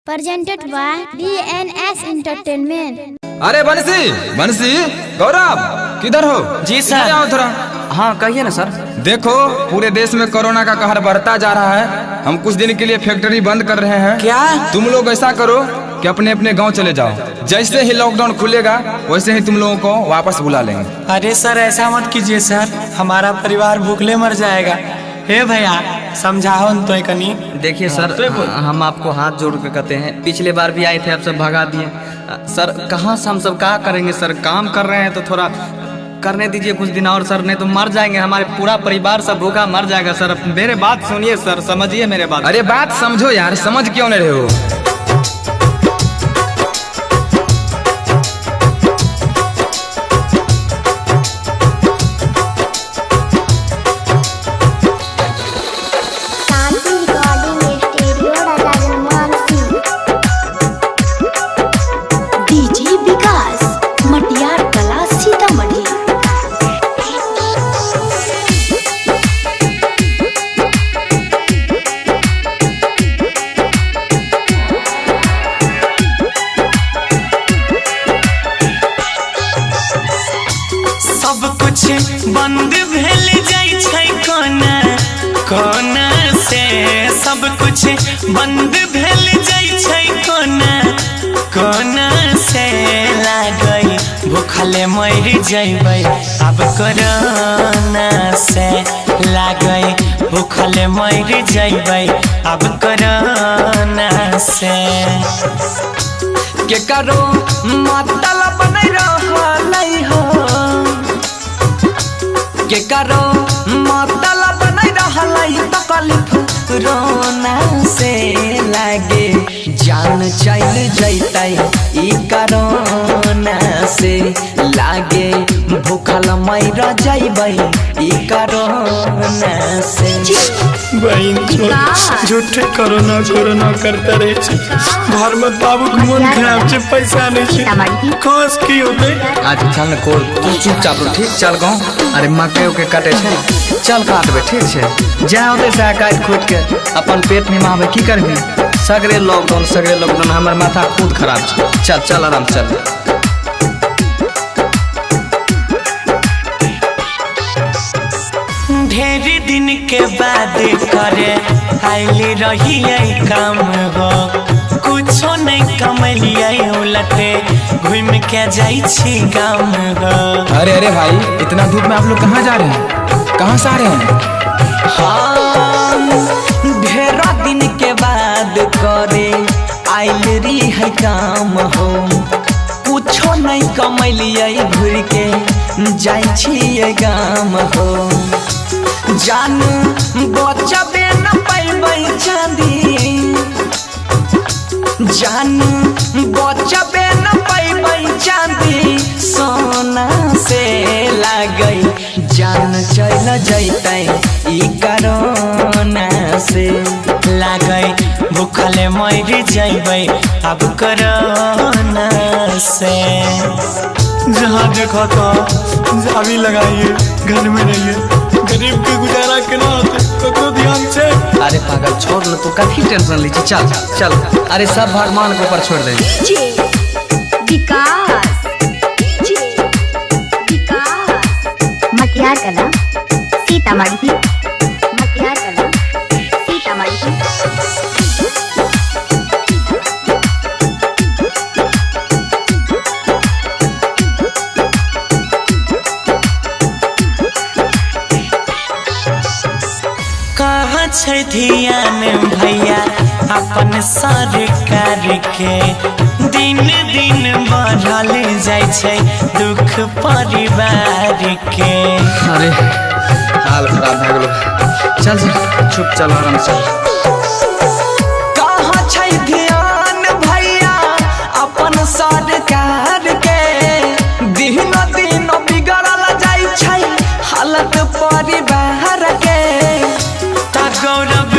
presented by DNS Entertainment। अरे बंसी बंसी गौरव किधर हो? जी सर। आओ थोड़ा। हाँ कहिए ना सर। देखो पूरे देश में कोरोना का कहर बढ़ता जा रहा है। हम कुछ दिन के लिए फैक्ट्री बंद कर रहे हैं। क्या? तुम लोग ऐसा करो कि अपने अपने गांव चले जाओ। जैसे ही लॉकडाउन खुलेगा वैसे ही तुम लोगों को वापस बुला लेंगे। अरे सर ऐसा मत कीजिए सर, हमारा परिवार भूखले मर जाएगा। हे भैया समझाओ न तो कनी। देखिए सर, हम आपको हाथ जोड़ के कहते हैं, पिछले बार भी आए थे आप सब भगा दिए। सर कहाँ से हम सब क्या करेंगे सर, काम कर रहे हैं तो थोड़ा करने दीजिए कुछ दिन और सर, नहीं तो मर जाएंगे, हमारे पूरा परिवार सब भूखा मर जाएगा सर। मेरे बात सुनिए सर, समझिए मेरे बात। अरे बात समझो यार, समझ क्यों नहीं रहे हो? बंद भेल जाइ छै कोना कोना से, सब कुछ बंद भेल जाइ छै कोना कोना से। लागई भूखले मर जइबै अब कोरोना से, लागई भूखले मर जइबै अब कोरोना से। के करो मतलब नहीं रहलै हो, के करो मतलब नहीं रहलै तकलीफ रोना से। लागे जान चल जैतै ई कोरोना से, लागे भूखल मर जइबै ई कोरोना से। झूठे कोरोना कोरोना करते रहे छै, घर में बाबू के मन खराब छै, पैसा नहीं छै, कस की होते। आज चल न कोल, तू चुपचाप रह, ठीक चल गाँव। अरे मकई के काटे छै, चल काटबे ठीक छै। जा होते से काट खोट के अपन पेट निमाबे, की करबी? सगरे लॉकडाउन हमर माथा खुद खराब छै। चल चल आराम चल। ढेर दिन के बाद करे आइली रही काम हो, कुछो नहीं कमलिए उलटे घूम के जाई छी गाम हो। अरे अरे भाई, इतना धूप में आप लोग कहाँ जा रहे हैं? कहाँ से आ रहे हैं? हाँ ढेर दिन के बाद करे आइल रही है काम हो, कुछो नहीं कमलिए घूर के जाई छिए गाम हो। जान बचबे न पैबै चांदी, जान बचबे न पैबै चांदी सोना से। लागई जान चल जैतै ई कोरोना से, लागई भूखले मर जइबै अब कोरोना से। जहाँ देखो तो जावी लगाइए, घर में रहिए, गरीब के गुजारा केना होते ककरो ध्यान से। अरे पागल छोड़ न, तू काफी टेंशन ली, चल चल। अरे सब भगवान के ऊपर छोड़ दे। विकास मटियार कला सीतामढ़ी, मटियार कला सीतामढ़ी। कहाँ छै ध्यान भैया अपन सरकार के, दिन दिन बढ़ल जाइ छै दुख परिवार के। अरे हाल खराब भए गेलो, चल चल चुप चल आराम चल। कहाँ छै ध्यान भैया अपन सरकार के, दिन दिन बिगड़ल जाइ छै हालत परिवार के। गौरव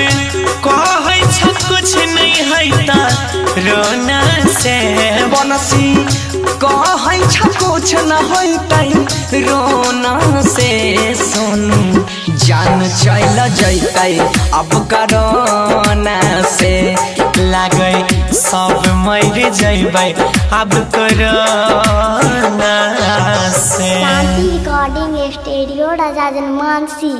कहै छ कुछ नहीं है ता रोना से, बनसी कहै छ कुछ न होइतै रोना से। सोनू जान चल जैतै अब कोरोना से, लागे सब जइबै अब कोरोना से। शांति रिकॉर्डिंग स्टूडियो राजा जनमानसी।